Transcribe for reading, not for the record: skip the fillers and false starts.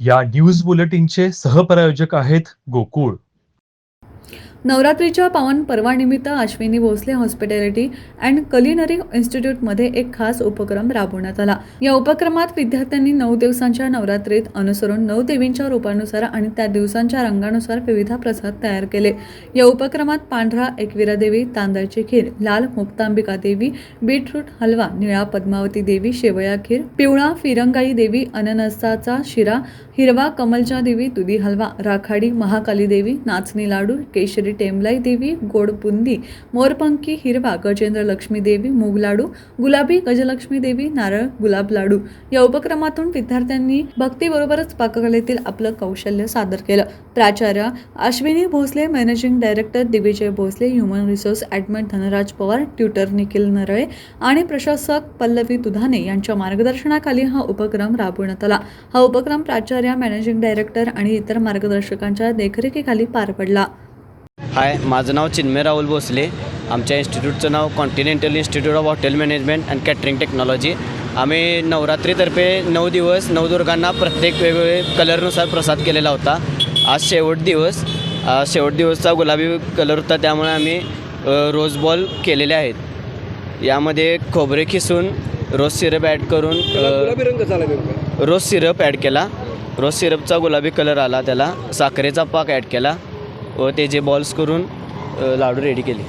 या न्यूज बुलेटिनचे सहप्रायोजक आहेत गोकुळ. नवरात्रीच्या पावन पर्वानिमित्त Ashwini Bhosale hospitality and culinary इन्स्टिट्यूटमध्ये एक खास उपक्रम राबवण्यात आला. या उपक्रमात विद्यार्थ्यांनी 9 दिवसांच्या नवरात्रीत अनुसरून 9 देवींच्या रूपानुसार आणि त्या दिवसांच्या रंगानुसार विविध प्रसाद तयार केले. या उपक्रमात पांढरा एकविरा देवी, तांदळाची खीर, लाल मुक्तांबिका देवी, बीटरूट हलवा, निळा पद्मावती देवी, शेवया खीर, पिवळा फिरंगाई देवी, अननसाचा शिरा, हिरवा कमलच्या देवी, दुधी हलवा, राखाडी महाकाली देवी, नाचणी लाडू, केशरी टेमलाई देवी, गोड बुंदी, मोरपंखी हिरवा गजेंद्र लक्ष्मी देवी, मूग लाडू, गुलाबी गजलक्ष्मी देवी, नारळ गुलाब लाडू. या उपक्रमातून विद्यार्थ्यांनी भक्तीबरोबरच पाककलेतील आपलं कौशल्य सादर केलं. प्राचार्य Ashwini Bhosale, managing director Digvijay Bhosale, human resource admin Dhanraj Pawar, tutor Nikhil Narale आणि प्रशासक पल्लवी दुधाने यांच्या मार्गदर्शनाखाली हा उपक्रम राबवण्यात आला. हा उपक्रम प्राचार्य, मॅनेजिंग डायरेक्टर आणि इतर मार्गदर्शकांच्या देखरेखीखाली पार पडला. हाय, माझं नाव चिन्मय राहुल भोसले. आमच्या इन्स्टिट्यूटचं नाव continental institute of hotel management and catering technology. आम्ही नवरात्रीतर्फे 9 दिवस नवदुर्गांना प्रत्येक वेगवेगळे कलरनुसार प्रसाद केलेला होता. आज शेवट दिवसचा गुलाबी कलर होता, त्यामुळे आम्ही रोज बॉल केलेले आहेत. यामध्ये खोबरे खिसून रोज सिरप ॲड करून रोज सिरप ॲड केला. रोज सिरपचा गुलाबी कलर आला, त्याला साखरेचा पाक ॲड केला व ते जे बॉल्स करून लाडू रेडी केले.